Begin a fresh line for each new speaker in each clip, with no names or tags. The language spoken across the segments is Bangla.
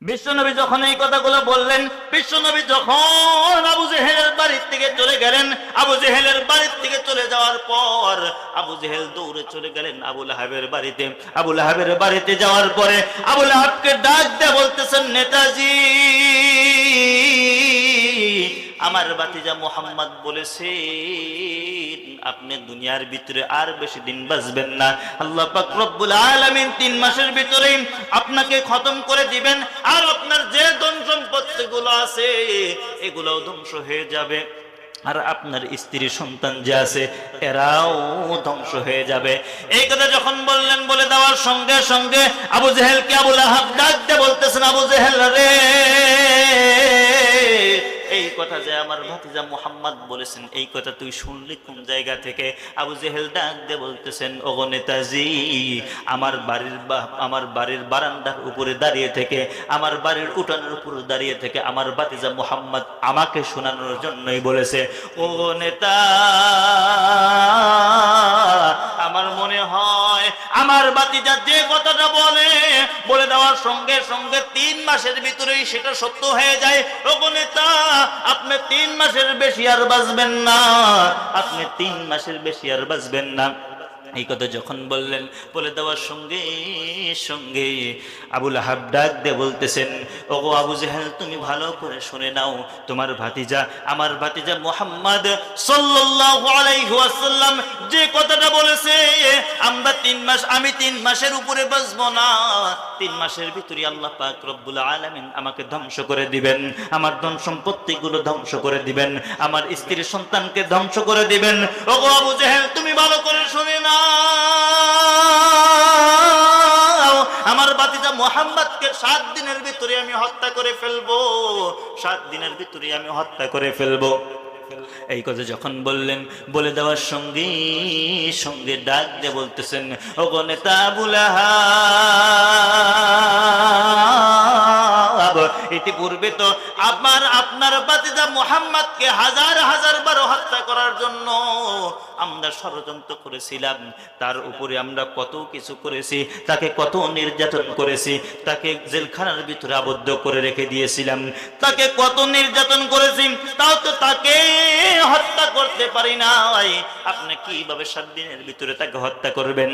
বিশ্বনবী যখন এই কথাগুলো বললেন, বিশ্বনবী যখন আবু জেহেলের বাড়ির থেকে চলে গেলেন, আবু জেহেলের বাড়ির থেকে চলে যাওয়ার পর আবু জেহেল দৌড়ে চলে গেলেন আবু লাহাবের বাড়িতে। আবু লাহাবের বাড়িতে যাওয়ার পরে আবু লাহাবকে ডাক দিয়ে বলতেছেন, নেতাজি, আমার ভাতিজা মুহাম্মদ বলেছেন আপনি দুনিয়ার ভিতরে আর বেশি দিন বাঁচবেন না। আল্লাহ পাক রব্বুল আলামিন 3 মাসের ভিতরে আপনাকে খতম করে দিবেন, আর আপনার যে ধন সম্পত্তিগুলো আছে এগুলোও ধ্বংস হয়ে যাবে, আর আপনার স্ত্রী সন্তান যে আছে এরাও ধ্বংস হয়ে যাবে। এই কথা যখন বললেন, বলে দেওয়ার সঙ্গে সঙ্গে আবু জেহেলকে আবু লাহাব ডাক দিয়ে বলতেছেন, আবু জেহেল রে, এই কথা যে আমার ভাতিজা মুহাম্মদ বলেছেন এই কথা তুই শুনলি কোন জায়গা থেকে? আবু জেহেল ডাক দিয়ে বলতেছেন, ওগো নেতাজি, আমার বাড়ির বারান্দার উপরে দাঁড়িয়ে থেকে, আমার বাড়ির উঠানের উপরে দাঁড়িয়ে থেকে আমার ভাতিজা মুহাম্মদ আমাকে শোনানোর জন্যই বলেছে। ও নেতা, আমার মনে হয় আমার ভাতিজা যে কথাটা বলে দেওয়ার সঙ্গে সঙ্গে 3 মাসের ভিতরেই সেটা সত্য হয়ে যায়। ওগো নেতা, আপনি 3 মাসের বেশি আর বাঁচবেন না, আপনি 3 মাসের বেশি আর বাঁচবেন না। এই কথা যখন বললেন, বলে দেওয়ার সঙ্গে সঙ্গে আবু লাহাব ডাক দিয়ে বলতেছেন, ওগো আবু জেহেল, তুমি ভালো করে শুনে নাও, তোমার ভাতিজা, আমার ভাতিজা মুহাম্মদ সাল্লাল্লাহু আলাইহি ওয়াসাল্লাম যে কথাটা বলেছে, আমরা 3 মাস, আমি 3 মাসের উপরে বাঁচবো না, 3 মাসের ভিতরে আল্লাহ পাক রব্বুল আলামিন আমাকে ধ্বংস করে দিবেন, আমার ধন সম্পত্তিগুলো ধ্বংস করে দিবেন, আমার স্ত্রী সন্তানকে ধ্বংস করে দিবেন। ওগো আবু জেহেল, তুমি ভালো করে শুনে নাও, আমার ভাতিজা মুহাম্মদকে 7 দিনের ভিতরে আমি হত্যা করে ফেলবো, 7 দিনের ভিতরে আমি হত্যা করে ফেলবো। এই কথা যখন বললেন, বলে দেওয়ার সঙ্গে সঙ্গে ডাক দিয়ে বলতেছেন, ওগো নেতা আবু লাহাব, ইতিপূর্বে তো আপনার ভাতিজা মুহাম্মদকে হাজার হাজার বার হত্যা করার জন্য আমরা ষড়যন্ত্র করেছিলাম, তার উপরে আমরা কত কিছু করেছি, তাকে কত নির্যাতন করেছি, তাকে জেলখানার ভিতরে আবদ্ধ করে রেখে দিয়েছিলাম, তাকে কত নির্যাতন করেছি, তাও তো তাকে হত্যা করতে পারি নাই, আপনি কিভাবে 7 দিনের ভিতরে তাকে হত্যা করবেন?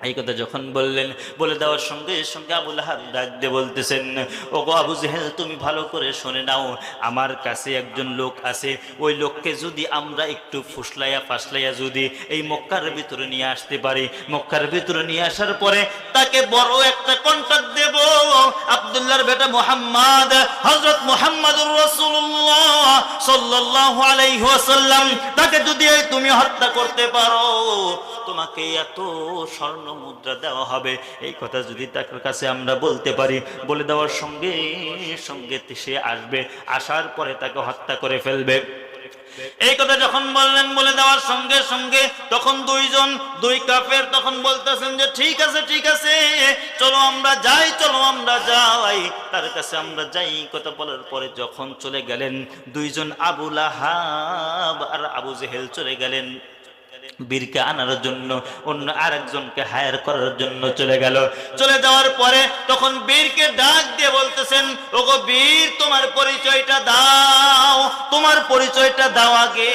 এই কথা যখন বললেন, বলে দেওয়ার সঙ্গে সঙ্গে আবু লাহাব ডাক দিয়ে বলতেছেন, ওগো আবু জেহেল, তুমি ভালো করে শুনে নাও, আমার কাছে একজন লোক আছে, ওই লোককে যদি আমরা একটু ফাসলাইয়া যদি এই মক্কার ভিতরে নিয়ে আসতে পারি, মক্কার ভিতরে নিয়ে আসার পরে তাকে বড় একটা কন্ট্রাক্ট দেব, আব্দুল্লাহর বেটা মুহাম্মদ, হযরত মুহাম্মদুর রাসূলুল্লাহ সাল্লাল্লাহু আলাইহি ওয়াসাল্লাম, তাকে যদি তুমি হত্যা করতে পারো, তোমাকে এত স্বর্ণ মুদ্রা দেওয়া হবে। এই কথা যদি তার কাছে আমরা বলতে পারি, বলে দেওয়ার সঙ্গে সঙ্গে সে আসবে, আসার পরে তাকে হত্যা করে ফেলবে। এই কথা যখন বললেন, বলে দেওয়ার সঙ্গে সঙ্গে তখন দুই কাফের তখন বলতেছেন যে ঠিক আছে, ঠিক আছে, চলো আমরা যাই, চলো আমরা যাই, তার কাছে আমরা যাই। কথা বলার পরে যখন চলে গেলেন দুইজন, আবু লাহাব আর আবু জেহেল চলে গেলেন বীরকে আনার জন্য, অন্য আরেকজনকে হায়ার করার জন্য চলে গেল। চলে যাওয়ার পরে তখন বীরকে ডাক দিয়ে বলতেছেন, ওগো বীর, তোমার পরিচয়টা দাও, তোমার পরিচয়টা দাও আগে।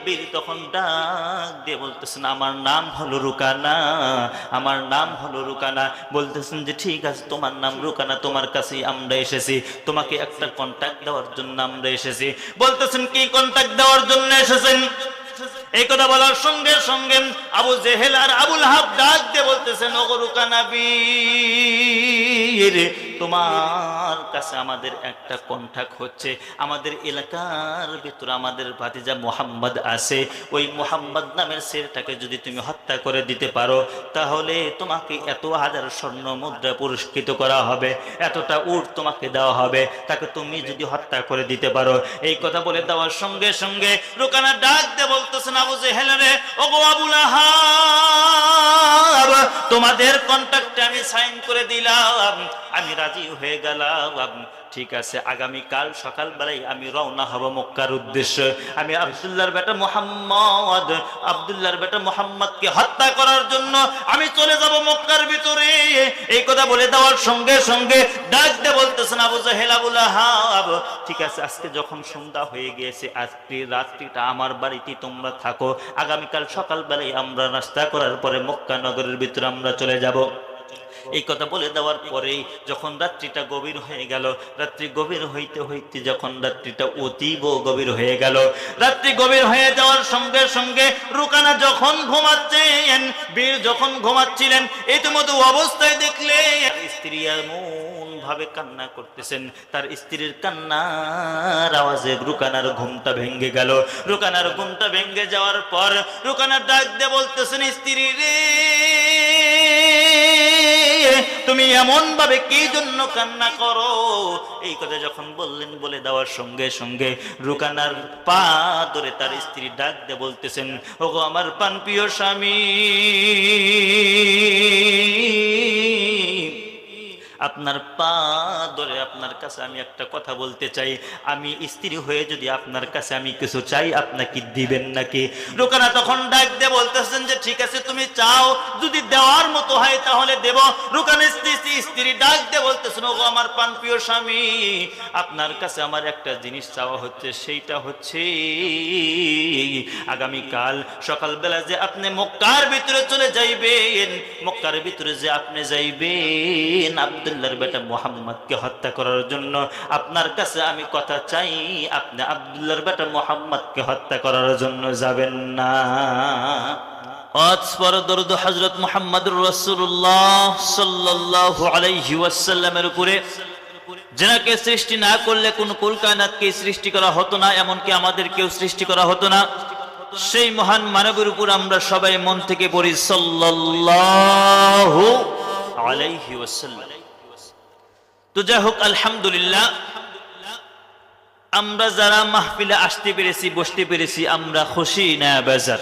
বীর তখন ডাক দিয়ে বলতেছেন, আমার নাম হলো রুকানা, আমার নাম হলো রুকানা। বলতেছেন যে ঠিক আছে, তোমার নাম রুকানা, তোমার কাছেই আমরা এসেছি, তোমাকে একটা কন্ট্যাক্ট দেওয়ার জন্য আমরা এসেছি। বলতেছেন কি কন্ট্যাক্ট দেওয়ার জন্য এসেছেন? এই কথা বলার সঙ্গে সঙ্গে আবু জেহেল আর আবু লাহাব ডাক দিয়ে বলতেছেন, ওগো রুকানা বীর, তোমার কাছে আমাদের একটা কন্ট্যাক্ট হচ্ছে, আমাদের এলাকার ভিতরে আমাদের ভাতিজা মুহাম্মদ আছে, ওই মুহাম্মদ নামের ছেলেটাকে যদি তুমি হত্যা করে দিতে পারো, তাহলে তোমাকে এত হাজার স্বর্ণ মুদ্রা পুরস্কৃত করা হবে, এতটা উট তোমাকে দেওয়া হবে, তাকে তুমি যদি হত্যা করে দিতে পারো। এই কথা বলে দেওয়ার সঙ্গে সঙ্গে রুকানা ডাক দিয়ে বলতেছেন, আবু জেহেল রে, ওগো আবু লাহাব, তোমাদের কন্ট্রাক্টে আমি সাইন করে দিলাম, আমি রাজি হয়ে গেলাম, ঠিক আছে, আগামীকাল সকালবেলায় আমি রওনা হব মক্কার উদ্দেশ্যে, আমি আব্দুল্লাহর বেটা মুহাম্মদকে হত্যা করার জন্য আমি চলে যাব মক্কার ভিতরে। এই কথা বলে দেওয়ার সঙ্গে সঙ্গে ডাক দিয়ে বলতেছেন, আবু জাহেল আবু লাহাব, ঠিক আছে আজকে যখন সন্ধ্যা হয়ে গিয়েছে, আজকে রাত্রিটা আমার বাড়িতে তোমরা থাকো, আগামীকাল সকালবেলায় আমরা নাস্তা করার পরে মক্কা নগরের ভিতরে আমরা চলে যাব। এই কথা বলে দেওয়ার পরেই যখন রাত্রিটা গভীর হয়ে গেল, রাত্রি গভীর হইতে হইতে যখন রাত্রিটা অতীব গভীর হয়ে গেল, রাত্রি গভীর হয়ে যাওয়ার সঙ্গে সঙ্গে রুকানা যখন ঘুমাচ্ছেন, বীর যখন ঘুমাচ্ছিলেন, ইতিমধ্যে অবস্থায় দেখলে স্ত্রী এমন ভাবে কান্না করতেছেন, তার স্ত্রীর কান্নার আওয়াজে রুকানার ঘুমটা ভেঙে গেল। রুকানার ঘুমটা ভেঙে যাওয়ার পর রুকানা ডাক দিয়ে বলতেছেন, স্ত্রী রে, তুমি এমন ভাবে কি জন্য কান্না করো? এই কথা যখন বললেন, বলে দেওয়ার সঙ্গে সঙ্গে রুকানার পা ধরে তার স্ত্রী ডাক দিয়ে বলতেছেন, ওগো আমার প্রাণপ্রিয় স্বামী, আপনার পা ধরে আপনার কাছে আমি একটা কথা বলতে চাই। আমি স্ত্রী হয়ে যদি আপনার কাছে আমি কিছু চাই, আপনাকে দিবেন নাকি? রুকানা তখন ডাক দিয়ে বলতেছেন যে ঠিক আছে তুমি চাও, যদি দেওয়ার মতো হয় তাহলে দেব। রুকানা স্ত্রী ডাক দিয়ে বলতেছেন, ওগো আমার প্রাণপ্রিয় স্বামী, আপনার কাছে আমার একটা জিনিস চাওয়া হচ্ছে, সেইটা হচ্ছে আগামীকাল সকালবেলা যে আপনি মক্কার ভিতরে চলে যাইবেন, মক্কার ভিতরে যে আপনি যাইবেন আব্দুল্লাহর বেটা মুহাম্মদকে হত্যা করার জন্য, আপনার কাছে আমি কথা চাই, আপনি আব্দুল্লাহর বেটা মুহাম্মদকে হত্যা করার জন্য যাবেন না। অতঃপর দরুদ হযরত মুহাম্মদুর রাসূলুল্লাহ সাল্লাল্লাহু আলাইহি ওয়াসাল্লামের উপরে, যাকে সৃষ্টি না করলে কোন কুল কায়নাতকে সৃষ্টি করা হতো না, এমনকি আমাদেরকেও সৃষ্টি করা হতো না, সেই মহান মানবের উপর আমরা সবাই মন থেকে পড়ি সাল্লাল্লাহু আলাইহি ওয়াসাল্লাম। তো যাই হোক, আলহামদুলিল্লাহ, আমরা যারা মাহফিলে আসতে পেরেছি, বসতে পেরেছি, আমরা খুশি না বেজার?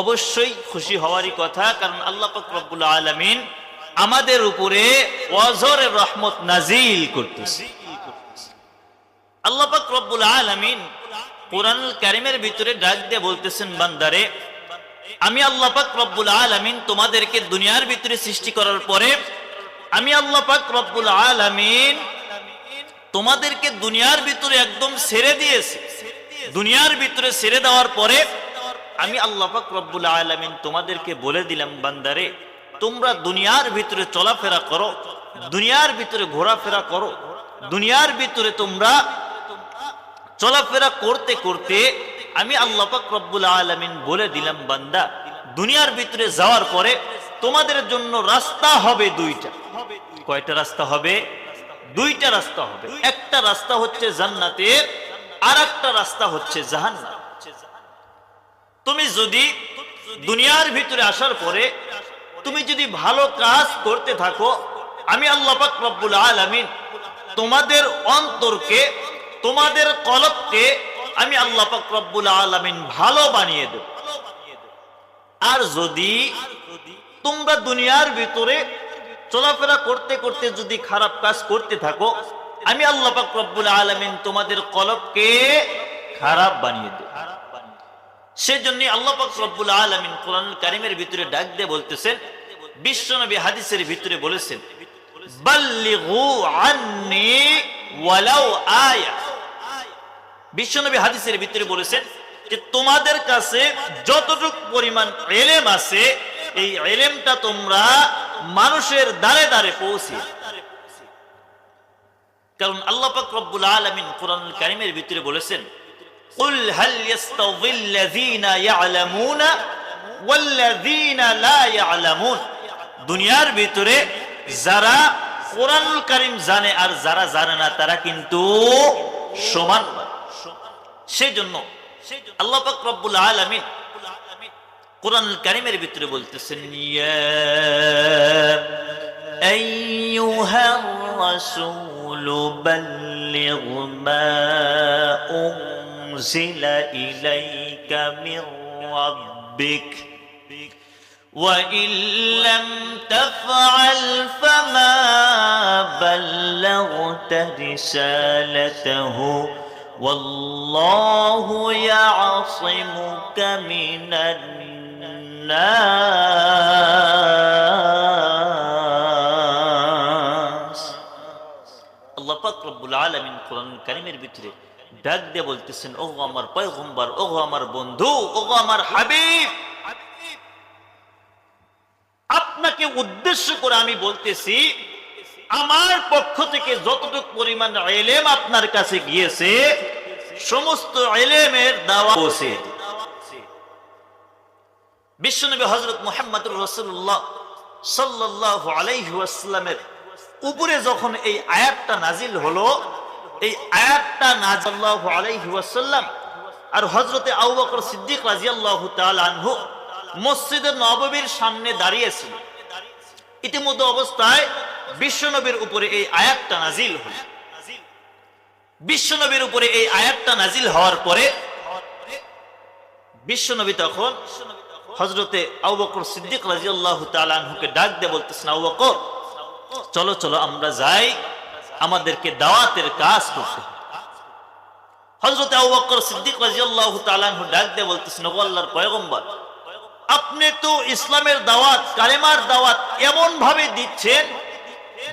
অবশ্যই খুশি হওয়ারই কথা, কারণ আল্লাহ পাক রব্বুল আলামিন আমাদের উপরে ওয়াজরের রহমত নাজিল করতেছে। আল্লাহ পাক রব্বুল আলামিন কুরআনুল কারীমের ভিতরে ডাক দিয়ে বলতেছেন, বান্দারে, আমি আল্লাহ পাক রব্বুল আলামিন তোমাদেরকে দুনিয়ার ভিতরে সৃষ্টি করার পরে আমি আল্লাহ পাক রব্বুল আলামিন তোমাদেরকে দুনিয়ার ভিতরে একদম ছেড়ে দিয়েছি। দুনিয়ার ভিতরে ছেড়ে দেওয়ার পরে আমি আল্লাহ পাক রব্বুল আলামিন তোমাদেরকে বলে দিলাম, বান্দারে, তোমরা দুনিয়ার ভিতরে চলাফেরা করো, দুনিয়ার ভিতরে ঘোরাফেরা করো, দুনিয়ার ভিতরে তোমরা চলাফেরা করতে করতে আমি আল্লাহ পাক রব্বুল আলামিন বলে দিলাম, বান্দা, দুনিয়ার ভিতরে যাওয়ার পরে তোমাদের জন্য রাস্তা হবে দুইটা। কয়টা রাস্তা হবে? দুইটা রাস্তা হবে। একটা রাস্তা হচ্ছে জান্নাতের, আর একটা রাস্তা হচ্ছে জাহান্নাম। তুমি যদি দুনিয়ার ভিতরে আসার পরে তুমি যদি ভালো কাজ করতে থাকো, আমি আল্লাহ পাক রব্বুল আলামিন তোমাদের অন্তরকে, তোমাদের কলবকে আমি আল্লাহ পাক রব্বুল আলামিন ভালো বানিয়ে দেব। আর যদি তোমরা দুনিয়ার ভিতরে চলাফেরা করতে করতে যদি খারাপ কাজ করতে থাকো, আমি আল্লাহ পাক রব্বুল আলামিন তোমাদের কলবকে খারাপ বানিয়ে দেব। সেজন্য আল্লাহ পাক রব্বুল আলামিন কোরআনুল কারীমের ভিতরে ডাক দিয়ে বলতেছেন, বিশ্বনবী হাদিসের ভিতরে বলেছেন, বাল্লিগু আন্নি ওয়ালাউ আয়া। বিশ্বনবী হাদিসের ভিতরে বলেছেন যে তোমাদের কাছে যতটুকু পরিমাণ ইলম আছে, এই ইলমটা তোমরা মানুষের দ্বারে দ্বারে পৌঁছে। কারণ আল্লাহ পাক রব্বুল আলামিন কোরআনুল কারীমের ভিতরে বলেছেন, কুল হাল ইয়াস্তাউযিল্লাযীনা ইয়ালামুনা ওয়াল্লাযীনা লা ইয়ালামুন। দুনিয়ার ভিতরে যারা কোরআনুল কারীম জানে আর যারা জানে না, তারা কিন্তু সমান। সেজন্য আল্লাহ পাক রব্বুল আলামিন কোরআনুল কারীমের ভিতরে বলতেছেন, ইয়া আইয়ুহার রাসূলু বাল্লিগ মা উনজিলা ইলাইকা মির রাব্বিক وَإِن لَّمْ تَفْعَلْ فَمَا بَلَّغْتَ رِسَالَتَهُ وَاللَّهُ يَعْصِمُكَ مِنَ النَّاسِ। আল্লাহ পাক রব্বুল আলামিন কোরআন কারীমের ভিতরে ডাক দিয়ে বলতেছেন, ওগো আমার পয়গম্বর, ওগো আমার বন্ধু, ওগো আমার হাবিব, আপনাকে উদ্দেশ্য করে আমি বলতেছি, আমার পক্ষ থেকে যতটুকু পরিমাণ ইলম আপনার কাছে গিয়েছে সমস্ত ইলমের দাওয়াত পৌঁছে। বিশ্বনবী হযরত মুহাম্মদুর রাসূলুল্লাহ সাল্লাল্লাহু আলাইহি ওয়াসাল্লামের উপরে যখন এই আয়াতটা নাজিল হলো, এই আয়াতটা নাজিলুল্লাহু আলাইহি ওয়াসাল্লাম আর হযরতে আবু বকর সিদ্দিক রাদিয়াল্লাহু তাআলা আনহু মসজিদে নববীর সামনে দাঁড়িয়েছিল। ইতিমধ্যে অবস্থায় বিশ্বনবীর উপরে এই আয়াতটা নাজিল হলো। বিশ্বনবীর উপরে এই আয়াতটা নাজিল হওয়ার পরে বিশ্বনবী তখন হযরতে আবু বকর সিদ্দিক রাদিয়াল্লাহু তাআলা আনহুকে ডাক দিয়ে বলতেছেন, আবু বকর, চলো চলো আমরা যাই, আমাদেরকে দাওয়াতের কাজ করতে। হযরতে আবু বকর সিদ্দিক রাদিয়াল্লাহু তাআলা আনহু ডাক দিয়ে বলতেছেন, ওগো আল্লাহর পয়গম্বর, আপনি তো ইসলামের দাওয়াত, কালেমার দাওয়াত এমন ভাবে দিচ্ছেন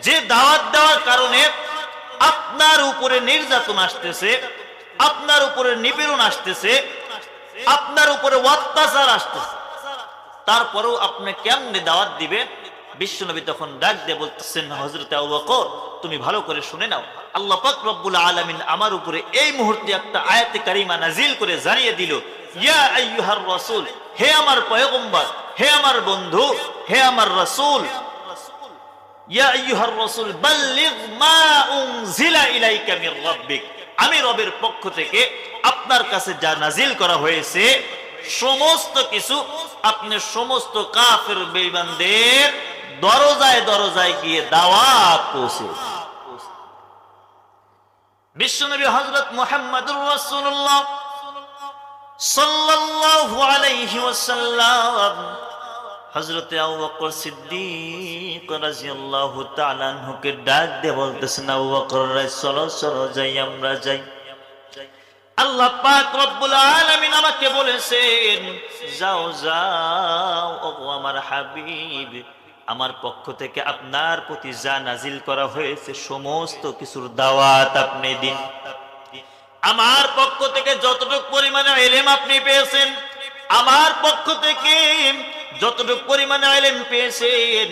যে দাওয়াত দেওয়ার কারণে আপনার উপরে নির্যাতন আসতেছে, আপনার উপরে নিপীড়ন আসতেছে, আপনার উপরে অত্যাচার আসতেছে, তারপরেও আপনি কেমনে দাওয়াত দিবেন? বিশ্বনবী তখন ডাক দিয়ে বলতেছেন, হযরত আবু বকর, তুমি ভালো করে শুনে নাও, আল্লাহ পাক রব্বুল আলামিন আমার উপরে এই মুহূর্তে একটা আয়াতে কারিমা নাজিল করে জানিয়ে দিল, ইয়া আইয়ুহার রাসূল, হে আমার পয়গম্বর, হে আমার বন্ধু, হে আমার রাসূল, ইয়া আইয়ুহার রাসূল বাল্লিগ মা উনজিলা ইলাইকা মির রাব্বিক, আমি রবের পক্ষ থেকে আপনার কাছে যা নাজিল করা হয়েছে সমস্ত কিছু আপনি সমস্ত কাফের বেঈমানদের দরজায় দরজায় গিয়ে দাওয়াত পৌঁছে। বিশ্বনবী হযরত মুহাম্মদুর রাসূলুল্লাহ সাল্লাল্লাহু আলাইহি ওয়াসাল্লাম হযরতে আবু বকর সিদ্দিক রাদিয়াল্লাহু তাআলা আনহুকে ডাক দিয়ে বলতেছেন, আবু বকর, চলো চলো যাই, আমরা যাই। আল্লাহ পাক রব্বুল আলামিন আমাকে বলেছেন, যাও যাও ওগো আমার হাবিব, আমার পক্ষ থেকে আপনার প্রতি যা নাজিল করা হয়েছে সমস্ত কিছুর দাওয়াত আপনি দিন। আমার পক্ষ থেকে যতটুকু পরিমাণে ইলম আপনি পেয়েছেন, আমার পক্ষ থেকে যতটুকু পরিমাণে ইলম পেয়েছেন,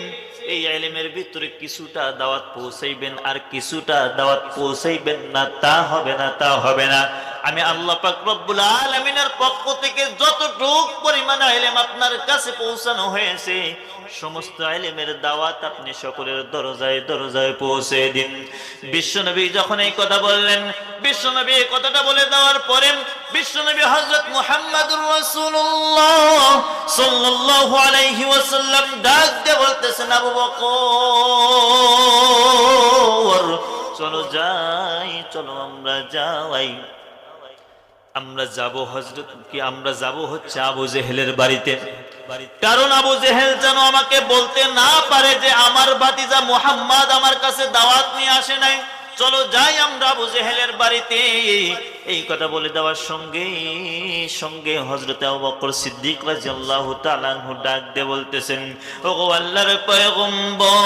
এই ইলমের ভিতরে কিছুটা দাওয়াত পৌঁছাইবেন আর কিছুটা দাওয়াত পৌঁছাইবেন না, তা হবে না, তা হবে না। আমি আল্লাহ পাক রব্বুল আলামিনের পক্ষ থেকে যতটুকু পরিমাণে ইলম আপনার কাছে পৌঁছানো হয়েছে সমস্ত ইলমের দাওয়াত আপনি সকলের দরজায় দরজায় পৌঁছে দিন। বিশ্বনবী যখন এই কথা বললেন, বিশ্বনবী এই কথাটা বলে দেওয়ার পরে বিশ্বনবী হযরত মুহাম্মদুর রাসূলুল্লাহ সাল্লাল্লাহু আলাইহি ওয়াসাল্লাম ডাক দিয়ে বলতেছেন, আবু বকর, চলো যাই, চলো আমরা যাই। আমরা যাব হযরত কি আমরা যাব হচ্ছে আবু জেহেলের বাড়িতে, কারণ আবু জেহেল যেন আমাকে বলতে না পারে যে আমার ভাতিজা মুহাম্মদ আমার কাছে দাওয়াত নিয়ে আসে নাই, চলো যাই আমরা আবু জেহেলের বাড়িতে। এই কথা বলে দেওয়ার সঙ্গে সঙ্গে হযরত আবু বকর সিদ্দিক রাদিয়াল্লাহু তাআলা আনহু ডাক দিয়ে বলতেছেন, ওগো আল্লাহর পয়গম্বর,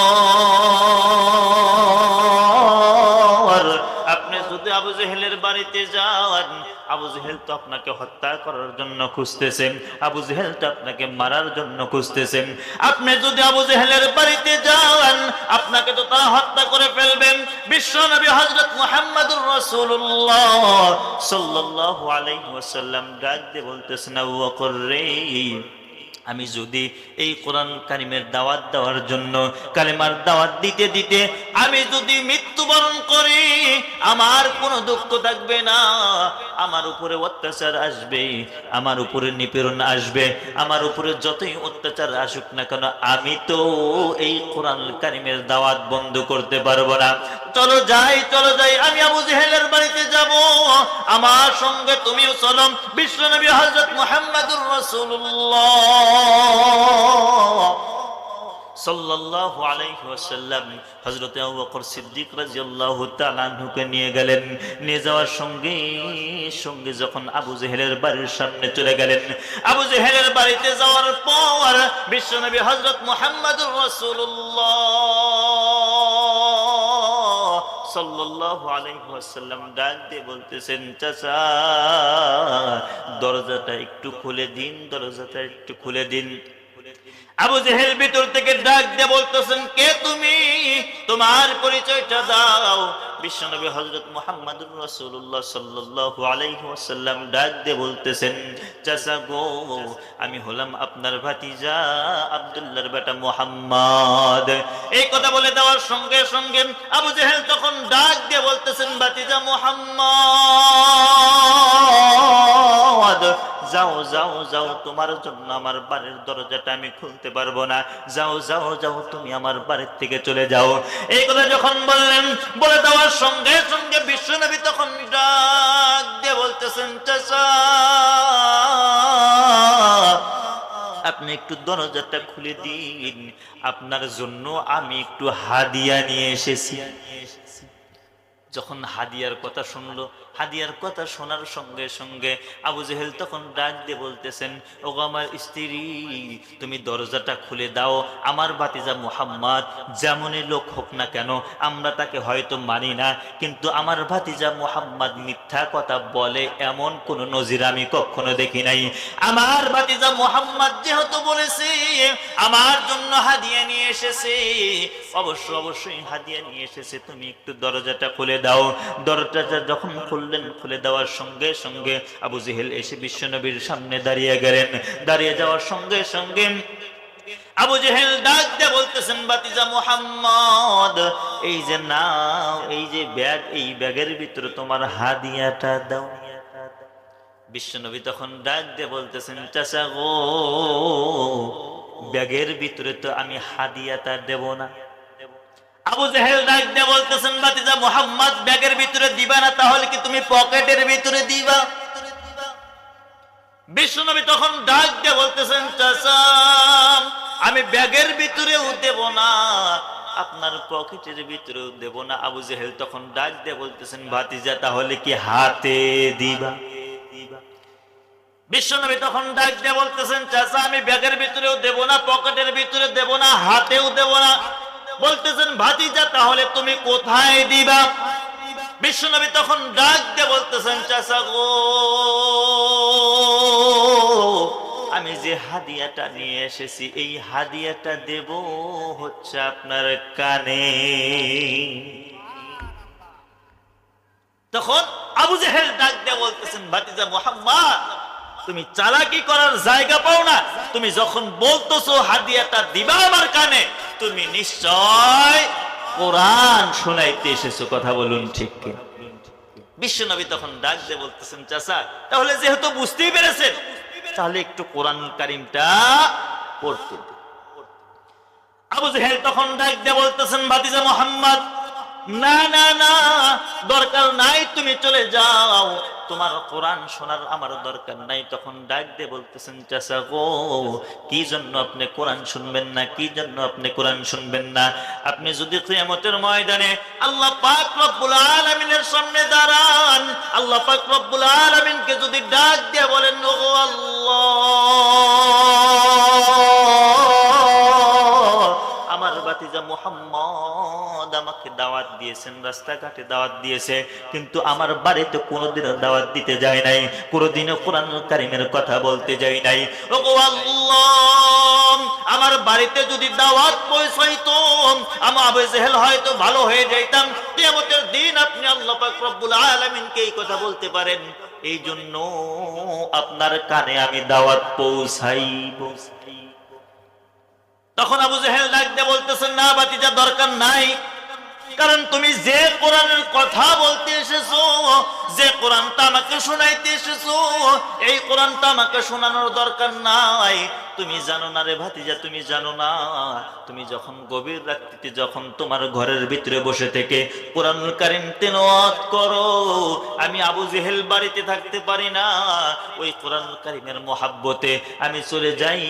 আপনি যদি আবু জেহেলের বাড়িতে যান, আবু জেহেল তো আপনাকে হত্যা করার জন্য খুঁজতেছেন, আবু জেহেল তো আপনাকে মারার জন্য খুঁজতেছেন। আপনি যদি আবু জেহেলের বাড়িতে যান, আপনাকে তো তারা হত্যা করে ফেলবেন। বিশ্বনবী হযরত মুহাম্মদুর রাসূলুল্লাহ সাল্লাল্লাহু আলাইহি ওয়াসাল্লাম ডাক দিয়ে বলতেছেন, আবু বকর রে, আমি যদি এই কোরআন কারিমের দাওয়াত দেওয়ার জন্য, কালেমার দাওয়াত দিতে দিতে আমি যদি মৃত্যুবরণ করি, আমার কোনো দুঃখ থাকবে না, আমার উপরে অত্যাচার আসবে, আমার উপরে নিপীড়ন আসবে, আমার উপরে যতই অত্যাচার আসুক না কেন আমি তো এই কোরআন কারিমের দাওয়াত বন্ধ করতে পারবো না। চলো যাই, চলো যাই, আমি আবু জেহেলের বাড়িতে যাব, আমার সঙ্গে তুমিও চলো। বিশ্বনবী হযরত মুহাম্মদুর রাসূলুল্লাহ সাল্লাল্লাহু আলাইহি ওয়াসাল্লাম হযরত আবু বকর সিদ্দিক রাদিয়াল্লাহু তাআলা আনহুকে নিয়ে গেলেন। নিয়ে যাওয়ার সঙ্গে সঙ্গে যখন আবু জেহেলের বাড়ির সামনে চলে গেলেন, আবু জেহেলের বাড়িতে যাওয়ার পর বিশ্বনবী হযরত মুহাম্মদুর রাসূলুল্লাহ সাল্লাল্লাহু আলাইহি ওয়াসাল্লাম ডাক দিয়ে বলতেছেন, চাচা দরজাটা একটু খুলে দিন, দরজাটা একটু খুলে দিন। আবু জেহেল ভিতর থেকে ডাক দিয়ে বলতেছেন, কে তুমি? তোমার পরিচয়টা দাও। বিশ্বনবী হযরত মুহাম্মদুর রাসূলুল্লাহ সাল্লাল্লাহু আলাইহি ওয়াসাল্লাম ডাক দিয়ে বলতেছেন, চাচা গো, আমি হলাম আপনার ভাতিজা আব্দুল্লাহর বেটা মুহাম্মদ। এই কথা বলে দেওয়ার সঙ্গে সঙ্গে আবু জেহেল তখন ডাক দিয়ে বলতেছেন, ভাতিজা মুহাম্মদ, যাও যাও যাও, তোমার জন্য আমার বাড়ির দরজাটা আমি খুলতে পারবো না, যাও যাও যাও, তুমি আমার বাড়ির থেকে চলে যাও। এই কথা যখন বললেন, বলে দেওয়ার সঙ্গে সঙ্গে বিশ্বনবী তখন ডাক দিয়ে বলতেছেন, চাচা আপনি একটু দরজাটা খুলে দিন, আপনার জন্য আমি একটু হাদিয়া নিয়ে এসেছি। যখন হাদিয়ার কথা শুনলো, হাদিয়ার কথা শোনার সঙ্গে সঙ্গে আবু জেহেল তখন ডাক দিয়ে বলতেছেন, ওগো আমার স্ত্রী, তুমি দরজাটা খুলে দাও। আমার ভাতিজা মুহাম্মদ যেমনই লোক হোক না কেন, আমরা তাকে হয়তো মানি না, কিন্তু আমার ভাতিজা মুহাম্মদ মিথ্যা কথা বলে এমন কোন নজির আমি কখনো দেখি নাই। আমার ভাতিজা মুহাম্মদ যেহেতু বলেছে আমার জন্য হাদিয়া নিয়ে এসেছে, অবশ্যই হাদিয়া নিয়ে এসেছে, তুমি একটু দরজাটা খুলে দাও। দরজাটা যখন খুলে দেওয়ার সঙ্গে সঙ্গে আবু জেহেল এসে বিশ্বনবীর সামনে দাঁড়িয়ে গেলেন। দাঁড়িয়ে যাওয়ার সঙ্গে সঙ্গে আবু জেহেল ডাক দিয়ে বলতেছেন, ভাতিজা মুহাম্মদ, এই যে নাও, এই যে ব্যাগ, এই ব্যাগের ভিতরে তোমার হাদিয়াটা দাও। বিশ্বনবী তখন ডাক দিয়ে বলতেছেন, চাচা গো, ব্যাগের ভিতরে তো আমি হাদিয়াটা দেব না। আবু জেহেল ডাক দিয়ে বলতেছেন, ভাতিজা মুহাম্মদ, ব্যাগের ভিতরে দিবা না, তাহলে কি তুমি পকেটের ভিতরে দিবা? বিশ্বনবী তখন ডাক দিয়ে বলতেছেন, চাচা আমি ব্যাগের ভিতরেও দেব না, আপনার পকেটের ভিতরেও দেব না। আবু জেহেল তখন ডাক দিয়ে বলতেছেন, ভাতিজা তাহলে কি হাতে দিবা? বিশ্বনবী তখন ডাক দিয়ে বলতেছেন, চাচা আমি ব্যাগের ভিতরেও দেব না, পকেটের ভিতরে দেব না, হাতেও দেব না। বলতেছেন, ভাতিজা তাহলে তুমি কোথায় দিবা? বিশ্বনবী তখন ডাক দিয়ে বলতেছেন, চাচা গো, আমি যে হাদিয়াটা নিয়ে এসেছি, এই হাদিয়াটা দেব হচ্ছে আপনার কানে। তখন আবু জেহেল ডাক দিয়ে বলতেছেন, ভাতিজা মুহাম্মদ, তুমি চালাকি করার জায়গা পাও না। তুমি যখন বলতেছো হাদিয়াটা দিবা আমার কানে, তুমি নিশ্চয় কোরআন শোনাইতে এসেছো। কথা বলুন ঠিক কি? বিশ্বনবী তখন ডাক দিয়ে বলতেছেন, চাচা তাহলে যেহেতু বুঝতেই পেরেছেন, তাহলে একটু কোরআন কারীমটা পড়তে দিন। আবু জেহেল তখন ডাক দিয়ে বলতেছেন, ভাতিজা মুহাম্মদ, না না না, দরকার নাই, তুমি চলে যাও, তোমার কোরআন শোনার আমার দরকার নাই। তখন ডাক দিয়ে বলতেছেন, চাচা গো, কি জন্য আপনি কোরআন শুনবেন না? কি জন্য আপনি কোরআন শুনবেন না? আপনি যদি কিয়ামতের ময়দানে আল্লাহ পাক রব্বুল আলামিনের সামনে দাঁড়ান, আল্লাহ পাক রব্বুল আলামিনকে যদি ডাক দিয়ে বলেন, ওগো আল্লাহ, আমার ভাতিজা মুহাম্মদ আমাকে দাওয়াত দিয়েছেন, রাস্তাঘাটে দাওয়াত দিয়েছে, কিন্তু আমার বাড়িতে কোনোদিনও দাওয়াত দিতে যায় নাই, কোনোদিনও কোরআন কারীমের কথা বলতে যায় নাই। ওগো আল্লাহ, আমার বাড়িতে যদি দাওয়াত পৌঁছাইতো, আমি আবু জেহেল হয়তো ভালো হয়ে যাইতাম। কিয়ামতের দিন আপনি আল্লাহ পাক রব্বুল আলামিনকে এই কথা বলতে পারেন, এই জন্য আপনার কানে আমি দাওয়াত পৌঁছাইব। তখন আবু জেহেল ডাক দিয়ে বলতেছেন, না ভাতিজা, দরকার নাই, কারণ তুমি যে কোরআনের কথা বলতে এসেছো, যে কোরআনটা আমাকে শোনাইতে এসেছো, এই কোরআনটা আমাকে শোনানোর দরকার নাই। তুমি জানো না রে ভাতিজা, তুমি জানো না, তুমি যখন গভীর রাত্রিতে যখন তোমার ঘরের ভিতরে বসে থেকে কোরআনুল কারীম তেলাওয়াত করো, আমি আবু জেহেল বাড়িতে থাকতে পারি না, ওই কোরআনুল কারীমের মহাব্বতে আমি চলে যাই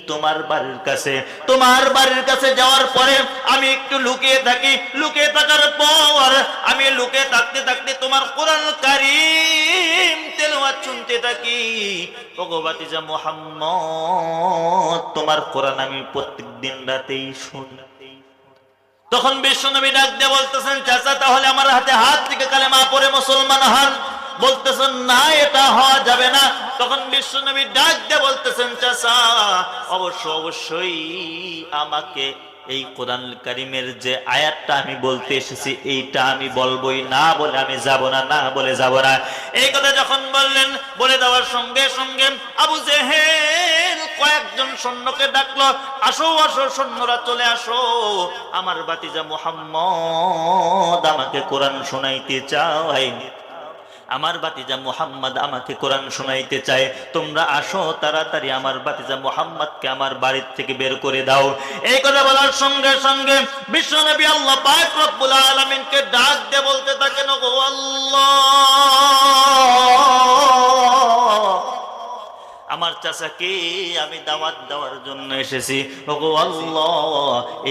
তোমার বাড়ির কাছে। তোমার বাড়ির কাছে যাওয়ার পরে আমি একটু লুকিয়ে থাকি, লুকিয়ে থাকার পর আমি লুকিয়ে থাকতে থাকতে তোমার কোরআনুল কারীম তেলাওয়াত শুনতে থাকি। ওগো ভাতিজা মুহাম্মদ, তোমার কোরআন আমি প্রত্যেক দিন রাতেই শুনি। তখন বিশ্বনবী ডাক দিয়ে বলতেছেন, চাচা তাহলে আমার হাতে হাত থেকে কালেমা পড়ে মুসলমান হন। বলতেছেন না, এটা হওয়া যাবে না। তখন বিশ্বনবী ডাক দিয়ে বলতেছেন, চাচা অবশ্যই আমাকে এই কোরআন কারীমের যে আয়াতটা আমি বলতে এসেছি এইটা আমি বলবোই, না বলে আমি যাব না, না বলে যাব না। এই কথা যখন বললেন, বলে দেওয়ার সঙ্গে সঙ্গে আবু জেহেল কয়েকজন সৈন্যকে ডাকলো, আসো আসো সৈন্যরা চলে আসো, আমার ভাতিজা মুহাম্মদ আমাকে কোরআন শোনাইতে চায়, আমার ভাতিজা মুহাম্মদ আমাকে কোরআন শোনাইতে চায়, তোমরা আসো তাড়াতাড়ি আমার ভাতিজা মুহাম্মদকে আমার বাড়ি থেকে বের করে দাও। এই কথা বলার সঙ্গে সঙ্গে বিশ্বনবী আল্লাহ পাক রব্বুল আলামিনকে ডাক দিয়ে বলতে থাকেন, ওগো আল্লাহ, আমার চাচাকে আমি দাওয়াত দেওয়ার জন্য এসেছি, ওগো আল্লাহ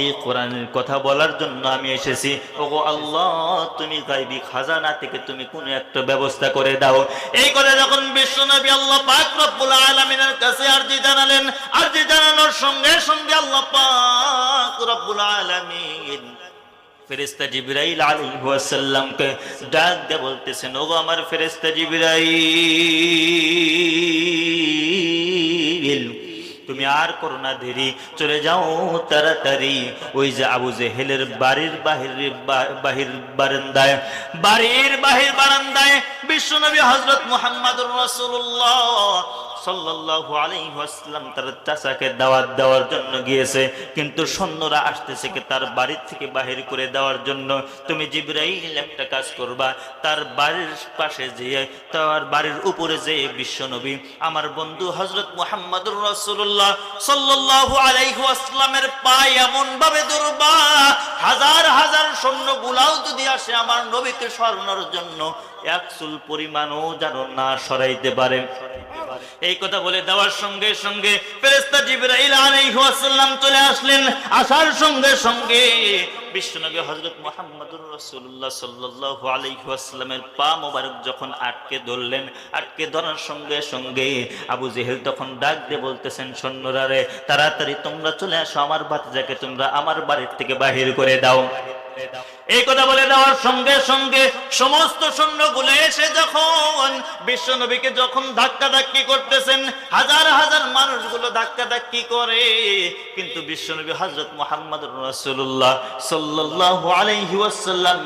এই কোরআনের কথা বলার জন্য আমি এসেছি, ওগো আল্লাহ তুমি গায়বী খাজানা থেকে তুমি কোনো একটা ব্যবস্থা করে দাও। এই কথা যখন বিশ্বনবী আল্লাহ পাক রব্বুল আলামিনের কাছে আরজি জানালেন, আরজি জানানোর সঙ্গে সঙ্গে আল্লাহ পাক রব্বুল আলামিন ফেরেশতা জিবরাইল আলাইহিস সালামকে ডাক দিয়ে বলতেছেন, ওগো আমার ফেরেশতা জিবরাইল, তুমি আর করো না দেরি, চলে যাও তাড়াতাড়ি ওই যে আবু জেহেলের বাড়ির বাহির বারান্দায় বিশ্বনবী হযরত মুহাম্মদুর রাসূলুল্লাহ সাল্লাল্লাহু আলাইহি ওয়াসাল্লাম তার চাচাকে দাওয়াত দেওয়ার জন্য গিয়েছে, কিন্তু সৈন্যরা আসতেছে কি তার বাড়ি থেকে বাহির করে দেওয়ার জন্য। তুমি জিবরাইল একটা কাজ করবা, তার বাড়ির পাশে যেয়ে, তার বাড়ির উপরে যেয়ে বিশ্বনবী আমার বন্ধু হযরত মুহাম্মদুর রাসূলুল্লাহ সাল্লাল্লাহু আলাইহি ওয়াসাল্লামের পায়ে এমন ভাবে ধরবা, হাজার হাজার সৈন্যগুলাও যদি আসে আমার নবীকে সরানোর জন্য এক চুল পরিমাণও যেন না সরাইতে পারে। এই কথা বলে দেওয়ার সঙ্গে সঙ্গে ফেরেশতা জিবরাইল আলাইহিস সালাম চলে আসলেন। আসার সঙ্গে সঙ্গে বিশ্বনবী হযরত মুহাম্মদুর রাসূলুল্লাহ সাল্লাল্লাহু আলাইহি ওয়াসাল্লামের পা মোবারক যখন আটকে ধরলেন, আটকে ধরার সঙ্গে সঙ্গে আবু জেহেল তখন ডাক দিয়ে বলতেছেন, সৈন্যরা রে তাড়াতাড়ি তোমরা চলে আসো, আমার ভাতিজাকে তোমরা আমার বাড়ির থেকে বাহির করে দাও। এই কথা বলে দেওয়ার সঙ্গে সঙ্গে সমস্ত সৈন্যগুলো এসে যখন বিশ্বনবীকে যখন ধাক্কাধাক্কি করতেছেন, হাজার হাজার মানুষগুলো ধাক্কাধাক্কি করে, কিন্তু বিশ্বনবী হযরত মুহাম্মদুর রাসূলুল্লাহ সাল্লাল্লাহু আলাইহি ওয়াসাল্লাম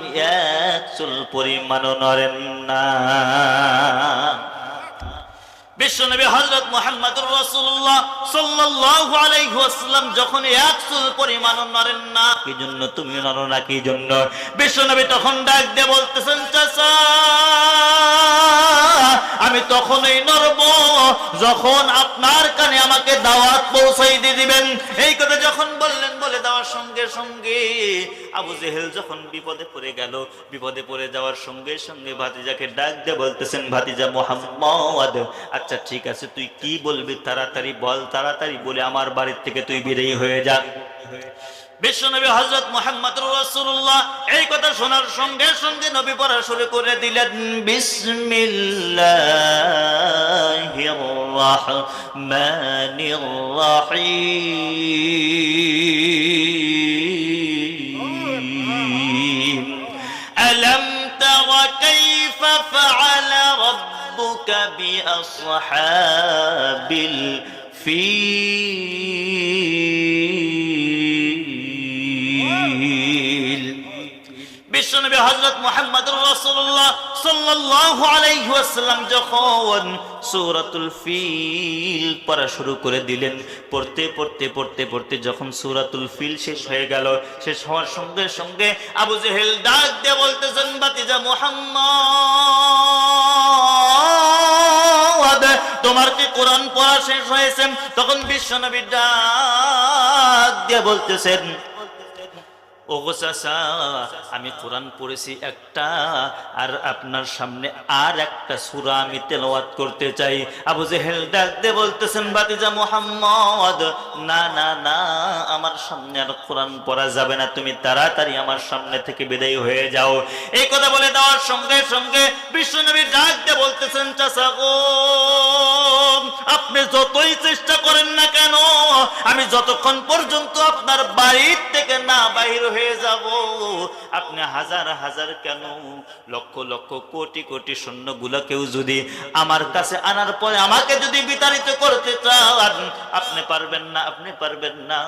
এক চুল পরিমাণও নড়েন না। বিশ্বনবী হযরত মুহাম্মদুর রাসূলুল্লাহ সাল্লাল্লাহু আলাইহি ওয়াসাল্লাম যখন এক চুল পরিমাণও নড়েন না, কি জন্য তুমি নড়ো না, কি জন্য? বিশ্বনবী তখন ডাক দিয়ে বলতেছেন, চাচা আমি তখনই নড়ব যখন আপনার কানে আমাকে দাওয়াত পৌঁছাইতে দিবেন। এই কথা যখন বললেন, বলে দেওয়ার সঙ্গে সঙ্গে আবু জেহেল যখন বিপদে পড়ে গেল, বিপদে পড়ে যাওয়ার সঙ্গে সঙ্গে ভাতিজাকে ডাক দিয়ে বলতেছেন, ভাতিজা মুহাম্মদ আচ্ছা ঠিক আছে, তুই কি বলবি তাড়াতাড়ি বল, তাড়াতাড়ি বলে আমার বাড়ির থেকে তুই বেরিয়ে হয়ে যা। বিশ্বনবী হযরত মুহাম্মদুর রাসূলুল্লাহ এই কথা শোনার সঙ্গে সঙ্গে নবী পড়া শুরু করে দিলেন, বিসমিল্লাহির রাহমানির রাহিম আলাম তারা কাইফা ফাআলা রাব্বুকা বিআসহাবিল ফিল। বিশ্বনবী হযরত মুহাম্মদুর রাসূলুল্লাহ সাল্লাল্লাহু আলাইহি ওয়াসাল্লাম যখন সূরাতুল ফিল পড়া শুরু করে দিলেন, পড়তে পড়তে পড়তে পড়তে যখন সূরাতুল ফিল শেষ হয়ে গেল, শেষ হওয়ার সঙ্গে সঙ্গে আবু জেহেল ডাক দিয়ে বলতেছেন, ভাতিজা মুহাম্মদ তোমার কি কোরআন পড়া শেষ হয়েছে? তখন বিশ্বনবী ডাক দিয়ে বলতেছেন, ওগো চাচা আমি কোরআন পড়েছি একটা, আর আপনার সামনে আর একটা সূরা আমি তেলাওয়াত করতে চাই। আবু জেহেল ডাক দিয়ে বলতেছেন, ভাতিজা মুহাম্মদ না না না, আমার সামনে আর কোরআন পড়া যাবে না, তুমি তাড়াতাড়ি আমার সামনে থেকে বিদায় হয়ে যাও। এই কথা বলে দেওয়ার সঙ্গে সঙ্গে বিশ্বনবী ডাক দিয়ে বলতেছেন, চাচা গো আপনি যতই চেষ্টা করেন না কেন, আমি যতক্ষণ পর্যন্ত আপনার বাড়ির থেকে থেকে না বাহির হয়ে যাব। আপনি হাজার হাজার কেন লক্ষ লক্ষ কোটি কোটি সৈন্যগুলোকেও যদি আমার কাছে আনার পরে আমাকে যদি বিতাড়িত করতে চান, আপনি পারবেন না, আপনি পারবেন না।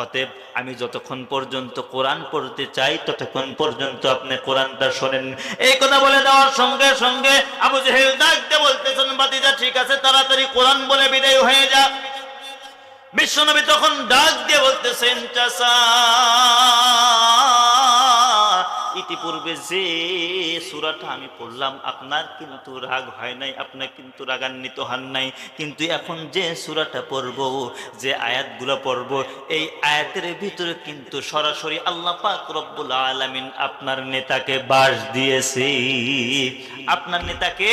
অতএব আমি যতক্ষণ পর্যন্ত কোরআন পড়তে চাই ততক্ষণ পর্যন্ত আপনি কোরআনটা শোনেন। এই কথা বলে দেওয়ার সঙ্গে সঙ্গে আবু জেহেল ডাক দিয়ে বলতেছেন, ভাতিজা ঠিক আছে, তাড়াতাড়ি কোরআন বলে বিদায় হয়ে যা। বিশ্বনবী তখন ডাক দিয়ে বলতেছেন, চাচা ইতিপূর্বে যে সূরাটা আমি পড়লাম আপনার কিন্তু রাগ হয় নাই, আপনার কিন্তু রাগান্বিত হন নাই, কিন্তু এখন যে সূরাটা পড়ব, যে আয়াতগুলো পড়ব, এই আয়াতের ভিতরে কিন্তু সরাসরি আল্লাহ পাক রব্বুল আলামিন আপনার নেতাকে বাস দিয়েছে। আপনার নেতাকে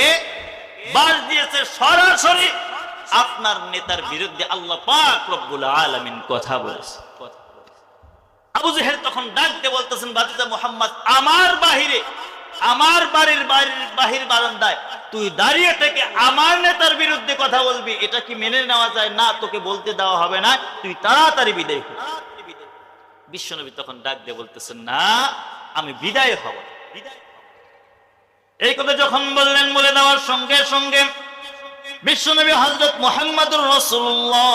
বাস দিয়েছে, সরাসরি আপনার নেতার বিরুদ্ধে আল্লাহ পাক রব্বুল আলামিন কথা বলেছে। আবু জেহেল তখন ডাক দিয়ে বলতেছেন, ভাতিজা মুহাম্মদ, আমার বাহিরে, আমার বাড়ির বাহির বারান্দায় তুই দাঁড়িয়ে থেকে আমার নেতার বিরুদ্ধে কথা বলবি, এটা কি মেনে নেওয়া যায়? না, তোকে বলতে দেওয়া হবে না, তুই তাড়াতাড়ি বিদায় হ। বিশ্বনবী তখন ডাক দিয়ে বলতেছেন, না, আমি বিদায় হব। এই কথা যখন বললেন, বলে দেওয়ার সঙ্গে সঙ্গে বিশ্বনবী হযরত মুহাম্মদুর রাসূলুল্লাহ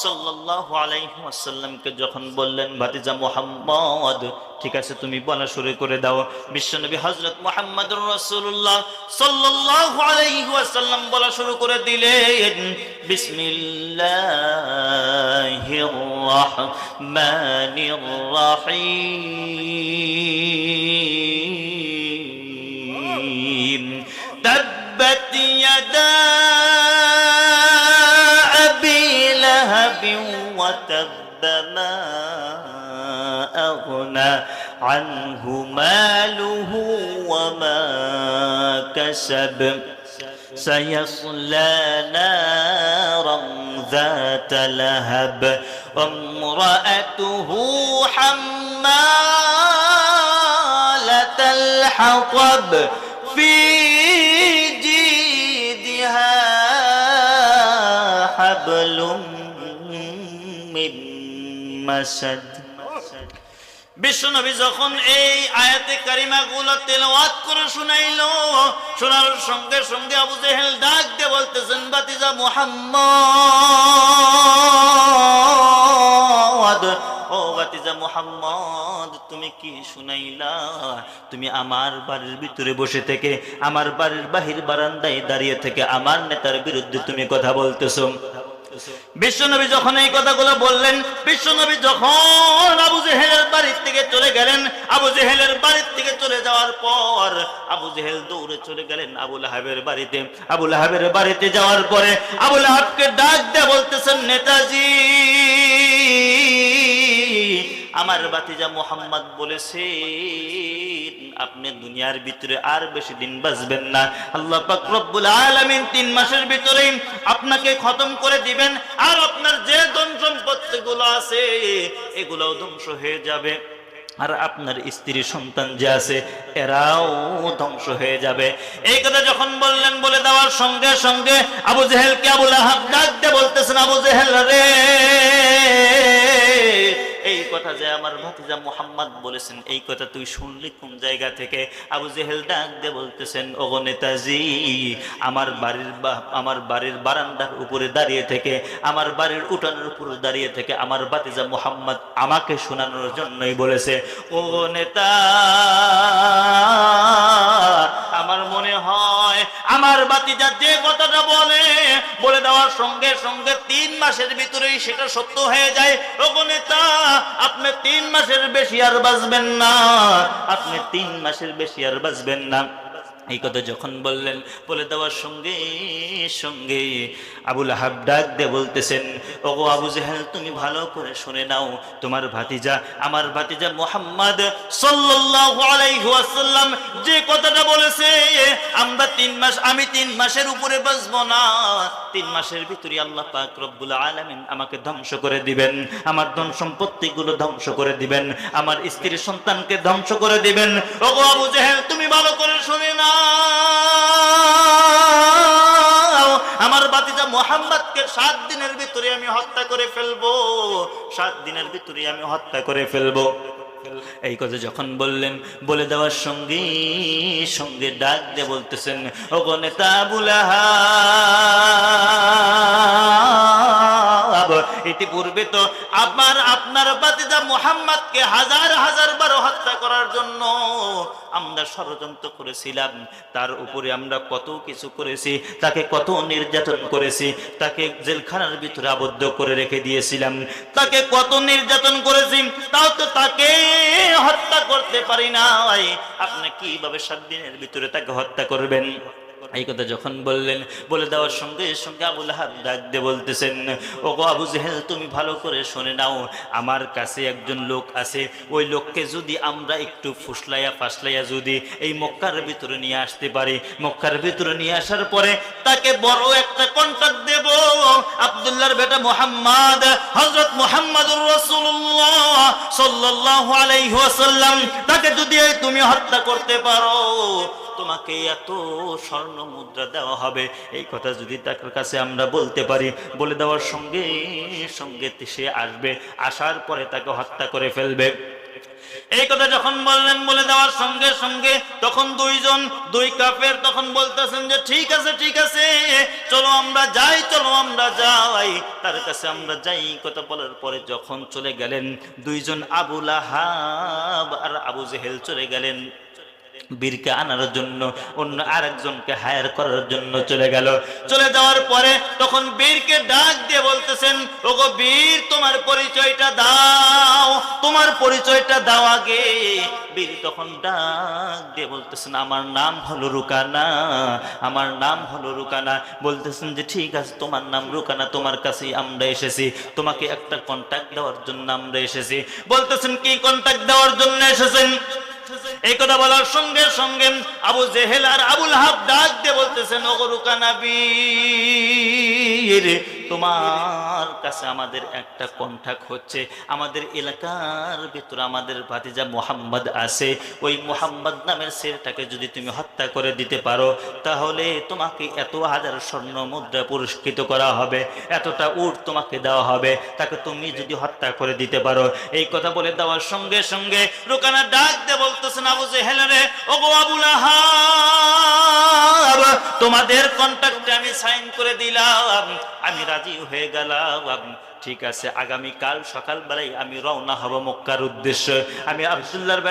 সাল্লাল্লাহু আলাইহি ওয়াসাল্লামকে যখন বললেন, ভাতিজা মুহাম্মদ ঠিক আছে তুমি বলা শুরু করে দাও। বিশ্বনবী হযরত মুহাম্মদুর রাসূলুল্লাহ সাল্লাল্লাহু আলাইহি ওয়াসাল্লাম বলা শুরু করে দিলেন, বিসমিল্লাহির রাহমানির রাহিম। تبت يدا أبي لهب وتب ما أغنى عنه ماله وما كسب سيصلى نارا ذات لهب وامرأته حمالة الحطب في جيدها حبل من مسد। বিশ্বনবী যখন এই আয়াতে কারিমাগুলো তেলাওয়াত করে শুনাইলো, শোনার সঙ্গে সঙ্গে আবু জেহেল ডাক দিয়ে বলতেছেন, ভাতিজা মুহাম্মদ, ও ভাতিজা মুহাম্মদ, তুমি কি শুনাইলা? তুমি আমার বাড়ির ভিতরে বসে থেকে, আমার বাড়ির বাহির বারান্দায় দাঁড়িয়ে থেকে আমার নেতার বিরুদ্ধে তুমি কথা বলতেছো। বিশ্বনবী যখন এই কথাগুলো বললেন, বিশ্বনবী যখন আবু জেহেলের বাড়ি থেকে চলে গেলেন, আবু জেহেলের বাড়ি থেকে চলে যাওয়ার পর আবু জেহেল দৌড়ে চলে গেলেন আবু লাহাবের বাড়িতে। আবু লাহাবের বাড়িতে যাওয়ার পরে আবু লাহাবকে ডাক দিয়ে বলতেছেন, নেতাজি, আমার ভাতিজা মুহাম্মদ বলেছে আপনি দুনিয়ার ভিতরে আর বেশি দিন বাঁচবেন না। আল্লাহ পাক রব্বুল আলামিন 3 মাসের ভিতরে আপনাকে খতম করে দিবেন, আর আপনার যে ধন সম্পত্তিগুলো আছে এগুলোও ধ্বংস হয়ে যাবে, আর আপনার স্ত্রী সন্তান যে আছে এরাও ধ্বংস হয়ে যাবে। এই কথা যখন বললেন, বলে দেওয়ার সঙ্গে সঙ্গে আবু জেহেলকে আবু লাহাব ডাক দিয়ে বলতেছেন, আবু জেহেল রে, এই কথা যে আমার ভাতিজা মুহাম্মদ বলেছেন, এই কথা তুই শুনলি কোন জায়গা থেকে? আবু জেহেল ডাক দিয়ে বলতেছেন, ওগো নেতাজি, আমার বাড়ির বারান্দার উপরে দাঁড়িয়ে থেকে, আমার বাড়ির উঠানের উপরে দাঁড়িয়ে থেকে আমার ভাতিজা মুহাম্মদ আমাকে শোনানোর জন্যই বলেছে। ও নেতা, আমার মনে হয় আমার ভাতিজা যে কথাটা বলে দেওয়ার সঙ্গে সঙ্গে 3 মাসের ভিতরেই সেটা সত্য হয়ে যায়। ওগো নেতা, আপনি 3 মাসের বেশি আর বাঁচবেন না, আপনি 3 মাসের বেশি আর বাঁচবেন না। এই কথা যখন বললেন, বলে দেওয়ার সঙ্গে সঙ্গে আবু লাহাব ডাক দিয়ে বলতেছেন, ওগো আবু জেহেল, তুমি ভালো করে শুনে নাও, তোমার ভাতিজা, আমার ভাতিজা মুহাম্মদ সাল্লাল্লাহু আলাইহি ওয়াসাল্লাম যে কথাটা বলেছে, আমরা 3 মাস, আমি 3 মাসের উপরে বাঁচবো না, 3 মাসের ভিতরে আল্লাহ পাক রব্বুল আলামিন আমাকে ধ্বংস করে দিবেন, আমার ধন সম্পত্তিগুলো ধ্বংস করে দিবেন, আমার স্ত্রী সন্তানকে ধ্বংস করে দিবেন। ওগো আবু জেহেল, তুমি ভালো করে শুনে নাও, আমার ভাতিজা মুহাম্মদকে 7 দিনের ভিতরে আমি হত্যা করে ফেলবো, 7 দিনের ভিতরে আমি হত্যা করে ফেলবো। এই কথা যখন বললেন, বলে দেওয়ার সঙ্গে সঙ্গে ডাক দিয়ে বলতেছেন, ওগো নেতা আবু লাহাব, ইতিপূর্বে তো আপনার ভাতিজা মুহাম্মদকে হাজার হাজার বার হত্যা করার জন্য আমরা ষড়যন্ত্র করেছিলাম, তার উপরে আমরা কত কিছু করেছি, তাকে কত নির্যাতন করেছি, তাকে জেলখানার ভিতরে আবদ্ধ করে রেখে দিয়েছিলাম, তাকে কত নির্যাতন করেছি, তাও তো তাকে হত্যা করতে পারি না। আপনি কিভাবে 7 দিনের ভিতরে তাকে হত্যা করবেন? এই কথা যখন বললেন, বলে দেওয়ার সঙ্গে সঙ্গে আবু লাহাব ডাক দিয়ে বলতেছেন, ওগো আবু জেহেল, তুমি ভালো করে শুনে নাও, আমার কাছে একজন লোক আছে, ওই লোককে যদি আমরা একটু ফুসলাইয়া ফাসলাইয়া যদি এই মক্কার ভিতরে নিয়ে আসতে পারি, মক্কার ভিতরে নিয়ে আসার পরে তাকে বড় একটা কন্ট্রাক্ট দেব, আব্দুল্লাহর বেটা মুহাম্মদ, হযরত মুহাম্মদুর রাসূলুল্লাহ সাল্লাল্লাহু আলাইহি ওয়াসাল্লাম, তাকে যদি তুমি হত্যা করতে পারো, তোমাকে এত স্বর্ণ মুদ্রা দেওয়া হবে। এই কথা যদি তার কাছে আমরা বলতে পারি, বলে দেওয়ার সঙ্গে সঙ্গে সে আসবে, আসার পরে তাকে হত্যা করে ফেলবে। এই কথা যখন বললেন, বলে দেওয়ার সঙ্গে সঙ্গে তখন দুই কাফের তখন বলতেছেন যে ঠিক আছে ঠিক আছে, চলো আমরা যাই, চলো আমরা যাই, তার কাছে আমরা যাই। কথা বলার পরে যখন চলে গেলেন দুইজন, আবু লাহাব আর আবু জেহেল চলে গেলেন বীরকে আনার জন্য, অন্য আরেকজনকে হায়ার করার জন্য চলে গেল। চলে যাওয়ার পরে তখন বীরকে ডাক দিয়ে বলতেছেন, ওগো বীর, তোমার পরিচয়টা দাও, তোমার পরিচয়টা দাও আগে। বীর তখন ডাক দিয়ে বলতেছেন, আমার নাম হলো রুকানা, আমার নাম হলো রুকানা। বলতেছেন যে ঠিক আছে, তোমার নাম রুকানা, তোমার কাছেই আমরা এসেছি, তোমাকে একটা কন্ট্যাক্ট দেওয়ার জন্য আমরা এসেছি। বলতেছেন কি কন্ট্যাক্ট দেওয়ার জন্য এসেছেন? এই কথা বলার সঙ্গে সঙ্গে আবু জেহেল আর আবু লাহাব ডাক দিয়ে বলতেছেন, ওগো রুকানা বীর, তোমার কাছে আমাদের একটা কন্ট্যাক্ট হচ্ছে, আমাদের এলাকার ভিতরে আমাদের ভাতিজা মুহাম্মদ আছে, ওই মুহাম্মদ নামের ছেলেটাকে যদি তুমি হত্যা করে দিতে পারো, তাহলে তোমাকে এত হাজার স্বর্ণ মুদ্রা পুরস্কৃত করা হবে, এতটা উট তোমাকে দেওয়া হবে, তাকে তুমি যদি হত্যা করে দিতে পারো। এই কথা বলে দেওয়ার সঙ্গে সঙ্গে রুকানা ডাক দিয়ে বলতেছেন, আবু জেহেল রে, ওগো আবু লাহাব, তোমাদের কন্ট্রাক্টে আমি সাইন করে দিলাম, আমি রাজি হয়ে গেলাম। ঠিক আছে, আগামীকাল সকালবেলায় আমি রওনা হব মক্কার উদ্দেশ্যে। আমি আব্দুল্লাহর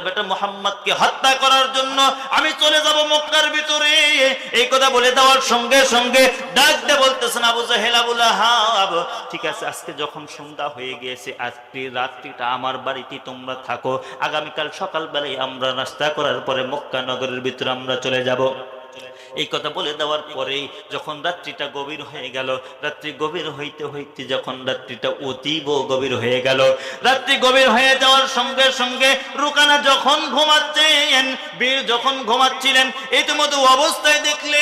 বেটা মুহাম্মদকে হত্যা করার জন্য আমি চলে যাব মক্কার ভিতরে। এই কথা বলে দেওয়ার সঙ্গে সঙ্গে ডাক দিয়ে বলতেছেন, আবু জেহেল, আবু লাহাব, ঠিক আছে, আজকে যখন সন্ধ্যা হয়ে গিয়েছে, আজকে রাত্রিটা আমার বাড়িতে তোমরা থাকো, আগামীকাল সকালবেলায় আমরা নাস্তা করার পরে মক্কা নগরের ভিতরে আমরা চলে যাব। এই কথা বলে দেওয়ার পরেই যখন রাত্রিটা গভীর হয়ে গেল, রাত্রি গভীর হইতে হইতে যখন রাত্রিটা অতীব গভীর হয়ে গেল, রাত্রি গভীর হয়ে যাওয়ার সঙ্গে সঙ্গে রুকানা যখন ঘুমাচ্ছেন, বীর যখন ঘুমাচ্ছিলেন, ইতিমধ্যে অবস্থায় দেখলে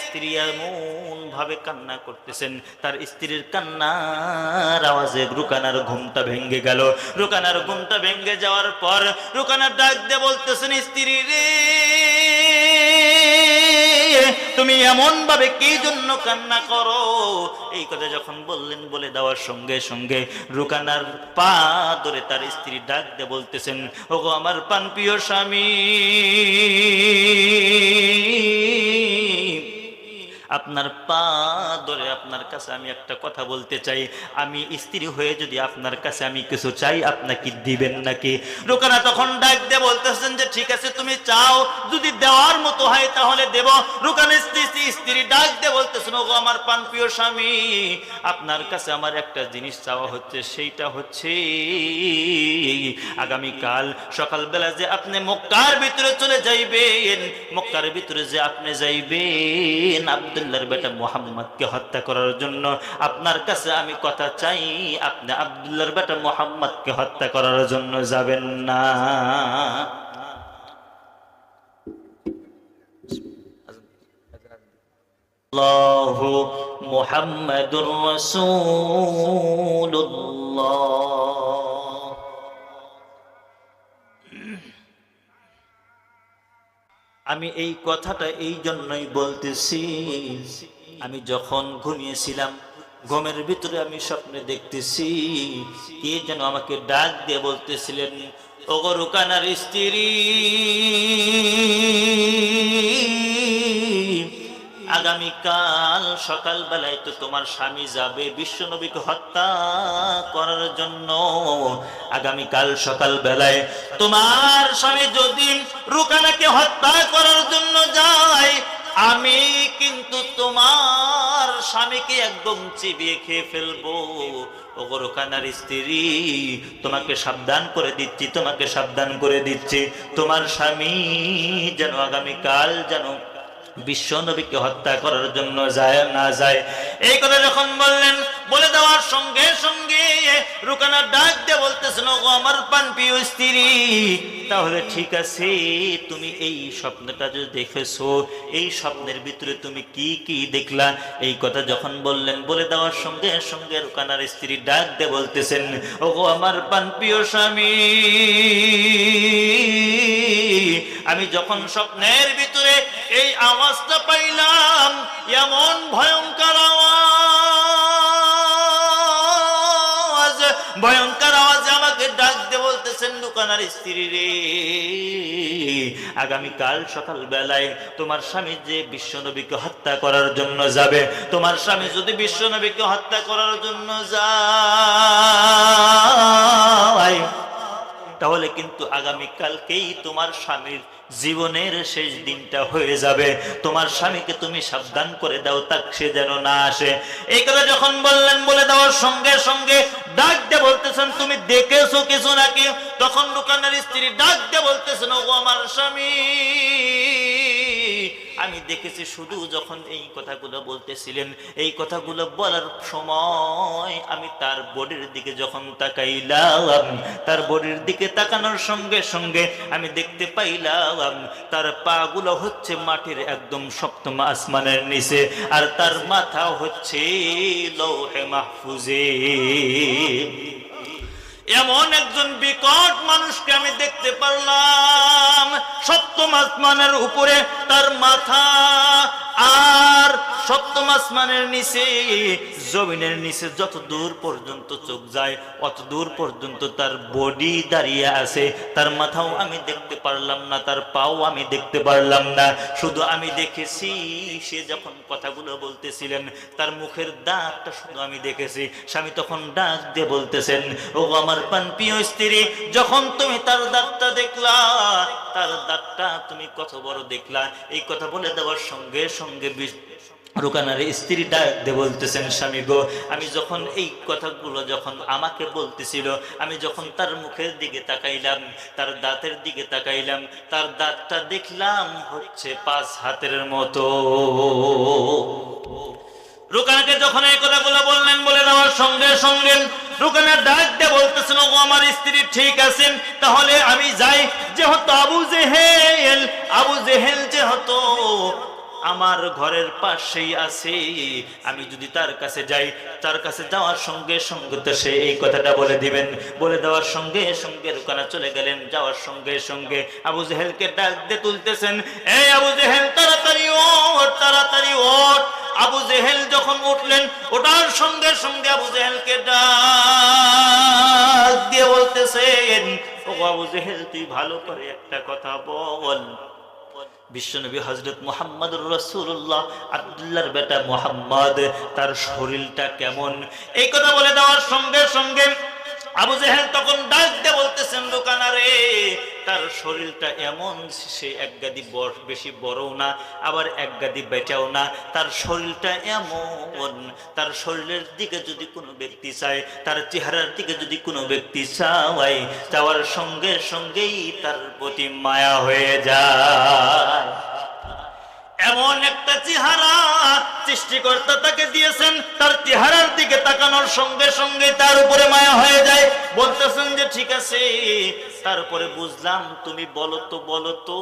স্ত্রী এমন ভাবে কান্না করতেছেন, তার স্ত্রীর কান্নার আওয়াজে রুকানার ঘুমটা ভেঙে গেল। রুকানার ঘুমটা ভেঙে যাওয়ার পর রুকানার ডাক দিয়ে বলতেছেন, স্ত্রী রে, তুমি এমন ভাবে কি জন্য কান্না করো? এই কথা যখন বললেন, বলে দেওয়ার সঙ্গে সঙ্গে রুকানার পা ধরে তার স্ত্রী ডাক দিয়ে বলতেছেন, ওগো আমার প্রাণপ্রিয় স্বামী, আপনার পা ধরে আপনার কাছে আমি একটা কথা বলতে চাই, আমি স্ত্রী হয়ে যদি আপনার কাছে আমি কিছু চাই, আপনাকে দিবেন নাকি? রুকানা তখন ডাক দিয়ে বলতেছেন যে ঠিক আছে, তুমি চাও, যদি দেওয়ার মতো হয় তাহলে দেব। রুকানা স্ত্রী ডাক দিয়ে বলতেছেন, ওগো আমার প্রাণপ্রিয় স্বামী, আপনার কাছে আমার একটা জিনিস চাওয়া হচ্ছে, সেইটা হচ্ছে আগামীকাল সকালবেলা যে আপনি মক্কার ভিতরে চলে যাইবেন, মক্কার ভিতরে যে আপনি যাইবেন আব্দুল্লাহর বেটা মুহাম্মদকে হত্যা করার জন্য, আপনার কাছে আমি কথা চাই, আপনি আব্দুল্লাহর বেটা মুহাম্মদকে হত্যা করার জন্য যাবেন না। আল্লাহু মুহাম্মাদুর রাসূলুল্লাহ। আমি এই কথাটা এই জন্যই বলতেছি, আমি যখন ঘুমিয়েছিলাম ঘুমের ভিতরে আমি স্বপ্নে দেখতেছি কে যেন আমাকে ডাক দিয়ে বলতেছিলেন, ওগো রুকানার স্ত্রী, আগামীকাল সকালবেলায় তো তোমার স্বামী যাবে বিশ্বনবীকে হত্যা করার জন্য। আগামীকাল সকালবেলায় তোমার স্বামী যদি রুকানাকে হত্যা করার জন্য যায়, আমি কিন্তু তোমার স্বামীকে একদম চিবিয়ে খেয়ে ফেলবো। ওগো রুকানার স্ত্রী, তোমাকে সাবধান করে দিচ্ছি, তোমাকে সাবধান করে দিচ্ছি, তোমার স্বামী যেন আগামীকাল যেন বিশ্ব নবীকে হত্যা করার জন্য যায় না যায়। এই কথা যখন বললেন, বলে দেওয়ার সঙ্গে সঙ্গে রুকানা ডাক দিয়ে বলতেছেন, ওগো আমার প্রাণপ্রিয় স্ত্রী, তাহলে ঠিক আছে, তুমি এই স্বপ্নটা যে দেখেছো, এই স্বপ্নের ভিতরে তুমি কি কি দেখলা? এই কথা যখন বললেন, বলে দেওয়ার সঙ্গে সঙ্গে রুকানার স্ত্রী ডাক দিয়ে বলতেছেন, ওগো আমার প্রাণপ্রিয় স্বামী, আমি যখন স্বপ্নের ভিতরে এই আওয়াজটা পাইলাম, এমন ভয়ঙ্কর আওয়াজ, ভয়ঙ্কর আওয়াজে আমাকে ডাক দিয়ে বলতেছেন, রুকানার স্ত্রী রে, আগামীকাল সকাল বেলায় তোমার স্বামী যে বিশ্বনবীকে হত্যা করার জন্য যাবে, তোমার স্বামী যদি বিশ্বনবীকে হত্যা করার জন্য যায়, তাহলে কিন্তু আগামীকালকেই তোমার স্বামীর জীবনের শেষ দিনটা হয়ে যাবে। তোমার স্বামীকে তুমি সাবধান করে দাও, তাক সে যেন না আসে। এই কথা যখন বললেন, বলে দেওয়ার সঙ্গে সঙ্গে ডাক দিয়ে বলতেছেন, তুমি দেখেছো কিছু নাকি? তখন রুকানার স্ত্রী ডাক দিয়ে বলতেছেন, ওগো আমার স্বামী, আমি দেখেছি। শুধু যখন এই কথাগুলো বলতেছিলেন, এই কথাগুলো বলার সময় আমি তার বডির দিকে যখন তাকাইলাম, তার বডির দিকে তাকানোর সঙ্গে সঙ্গে আমি দেখতে পাইলাম তার পা গুলো হচ্ছে মাটির একদম সপ্তম আসমানের নিচে, আর তার মাথা হচ্ছে লৌহে মাহফুজে। এমন একজন বিকট মানুষকে আমি দেখতে পারলাম, সপ্তম আসমানের উপরে তার মাথা, আর সপ্তম আসমানের নিচে জমিনের নিচে যত দূর পর্যন্ত চোখ যায় অত দূর পর্যন্ত তার বডি দাঁড়িয়ে আছে। তার মাথাও আমি দেখতে পারলাম না, তার পাও আমি দেখতে পারলাম না। শুধু আমি দেখেছি সে যখন কথাগুলো বলতেছিলেন, তার মুখের দাঁতটা শুধু আমি দেখেছি। স্বামী তখন ডাক দিয়ে বলতেছেন, ও আমার প্রাণপ্রিয় স্ত্রী, যখন তুমি তার দাঁতটা দেখলা, তার দাঁতটা তুমি কত বড় দেখলা? এই কথা বলে দেওয়ার সঙ্গে সঙ্গে রুকানার স্ত্রী ডাক দিয়ে বলতেছেন, স্বামী গো, আমি যখন এই কথাগুলো যখন আমাকে বলতেছিল, আমি যখন তার মুখের দিকে তাকাইলাম, তার দাঁতের দিকে তাকাইলাম, তার দাঁতটা দেখলাম হচ্ছে 5 হাতের মতো। রুকানাকে যখন এই কথাগুলো বললেন, বলে দেওয়ার সঙ্গে সঙ্গে রুকানা ডাক দিয়ে বলতেছেন, ও আমার স্ত্রী ঠিক আছেন, তাহলে আমি যাই। যেহেতু আবু জেহেল যেহেতু আমার ঘরের পাশেই আছে, আমি যদি তার কাছে যাই, তার কাছে যাওয়ার সঙ্গে সঙ্গে তো সে এই কথাটা বলে দিবেন। বলে দেওয়ার সঙ্গে সঙ্গে রুকানা চলে গেলেন। যাওয়ার সঙ্গে সঙ্গে আবু জেহেলকে ডাক দিয়ে তুলতেছেন, এই আবু জেহেল, তাড়াতাড়ি ওঠ, তাড়াতাড়ি ওঠ। আবু জেহেল যখন উঠলেন, ওঠার সঙ্গে সঙ্গে আবু জেহেলকে ডাক দিয়ে বলতেছেন, ও আবু জেহেল, তুই ভালো করে একটা কথা বল। বিশ্বনবী হযরত মুহাম্মদুর রাসূলুল্লাহ, আব্দুল্লাহর বেটা মুহাম্মদ, তার শরীরটা কেমন? এই কথা বলে দেওয়ার সঙ্গে সঙ্গে আবু জেহেল তখন ডাক দিয়ে বলতেছেন, রুকানা রে, তার শরীরটা এমন, সে এক গাদি বেশি বড়ও না, আবার এক গাদি বেটাও না। তার শরীরটা এমন, তার শরীরের দিকে যদি কোনো ব্যক্তি চায়, তার চেহারার দিকে যদি কোনো ব্যক্তি চায়, চাওয়ার সঙ্গে সঙ্গেই তার প্রতি মায়া হয়ে যায়। এমন একটা চেহারা সৃষ্টিকর্তা তাকে দিয়েছেন, তার চেহারার দিকে তাকানোর সঙ্গে সঙ্গে তার উপরে মায়া হয়ে যায়। বলতেছেন যে ঠিক আছে, তারপরে বুঝলাম, তুমি বলো তো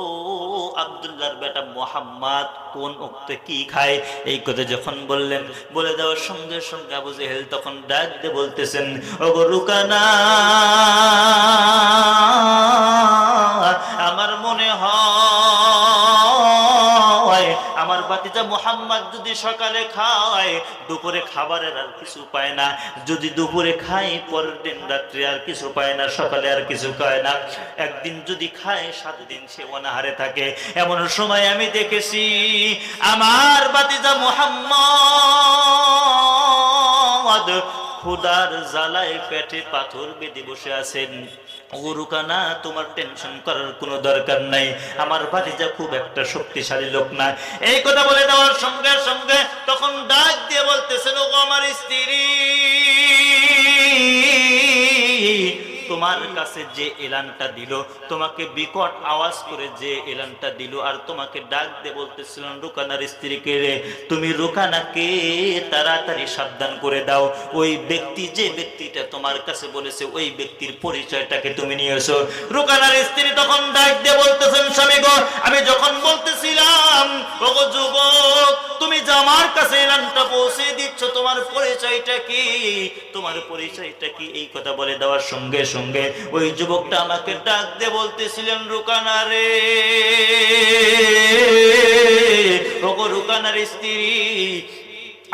আব্দুল্লাহর বেটা মুহাম্মদ কোন ওক্তে কি খায়? এই কথা যখন বললেন, বলে দেওয়ার সঙ্গে সঙ্গে আবু জেহেল তখন ডাক দিয়ে বলতেছেন, ওগো রুকানা, আমার মনে হয় ভাতিজা মুহাম্মদ যদি সকালে খায় দুপুরে খাবারের আর কিছু পায় না, যদি দুপুরে খায় পরের দিন রাত্রে আর কিছু পায় না, সকালে আর কিছু খায় না, একদিন যদি খায় 7 দিন সে অনাহারে থাকে। এমন সময় আমি দেখেছি আমার ভাতিজা মুহাম্মদ ক্ষুধার জ্বালায় পেটে পাথর বেঁধে বসে আছেন। রুকানা, তোমার টেনশন করার কোনো দরকার নাই, আমার ভাতিজা খুব একটা শক্তিশালী লোক না। এই কথা বলে দেওয়ার সঙ্গে সঙ্গে তখন ডাক দিয়ে বলতেছেন, ও আমার স্ত্রী, তোমার কাছে যে এলানটা দিল, তোমাকে বিকট আওয়াজ করে যে এলানটা দিল, আর তোমাকে ডাক দিয়ে বলতেছিলেন রুকানার স্ত্রীকে, রে তুমি রুকানাকে তাড়াতাড়ি সাবধান করে দাও, ওই ব্যক্তি যে ব্যক্তিটা তোমার কাছে বলেছে ওই ব্যক্তির পরিচয়টাকে তুমি নিয়ে এসো। রুকানার স্ত্রী তখন ডাক দিয়ে বলতেছেন, স্বামী গো, আমি যখন বলতেছিলাম ওগো যুবক, তুমি যে আমার কাছে এলানটা পৌঁছে দিচ্ছ, তোমার পরিচয়টা কি, তোমার পরিচয়টা কি? এই কথা বলে দেওয়ার সঙ্গে সঙ্গে ওই যুবকটা আমাকে ডাক দিয়ে বলতেছিলেন, রুকানা রে, ওগো রুকানার স্ত্রী,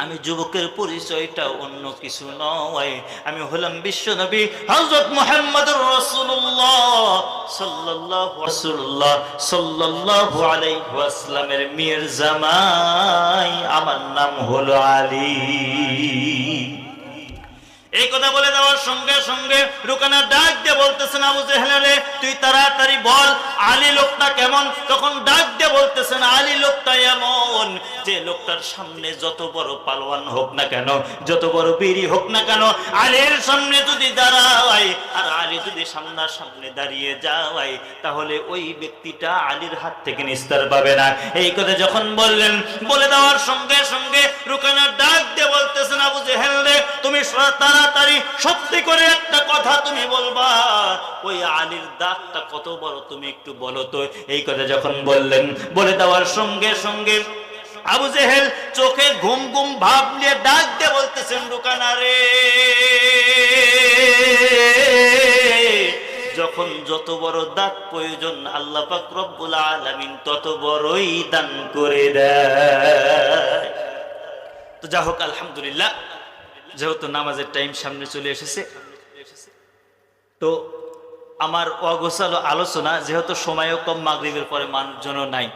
আমি যুবকের পরিচয়টা অন্য কিছু নয়, আমি হলাম বিশ্বনবী হযরত মুহাম্মদুর রাসূলুল্লাহ সাল্লাল্লাহু আলাইহি ওয়াসাল্লামের মেয়ের জামাই, আমার নাম হলো আলী। এই কথা বলে দেওয়ার সঙ্গে সঙ্গে রুকানা ডাক দিয়ে বলতেছেন, আবু জেহেল রে, তুই তাড়াতাড়ি বল আলী লোকটা কেমন? তখন ডাক দিয়ে বলতেছেন, আলী লোকটা এমন যে লোকটার সামনে যত বড় পালোয়ান হোক না কেন, যত বড় বীরই হোক না কেন, আলীর সামনে যদি দাঁড়ায় আর আলী যদি সামনে দাঁড়িয়ে যায়, তাহলে ওই ব্যক্তিটা আলীর হাত থেকে নিস্তার পাবে না। এই কথা যখন বললেন, বলে দেওয়ার সঙ্গে সঙ্গে রুকানা ডাক দিয়ে বলতেছেন, আবু জেহেল রে, তুমি তাড়াতাড়ি সত্যি করে একটা কথা তুমি বলবা, ওই আলীর দাঁতটা কত বড় তুমি একটু বলো তো। এই কথা যখন বললেন, বলে দেওয়ার সঙ্গে সঙ্গে আবু জেহেল চোখে ঘুম ঘুম ভাব নিয়ে ডাক দিয়ে বলতেছেন, রুকানা রে, যখন যত বড় দাঁত প্রয়োজন আল্লাহ পাক রব্বুল আলামিন তত বড়ই দান করে দেয়। তো যা হোক, আলহামদুলিল্লাহ, যেহেতু নামাজের টাইম সামনে চলে এসেছে, তো আমার অগোছালো আলোচনা, যেহেতু সময়ও কম, মাগরিবের পরে মানুষজনও নাই,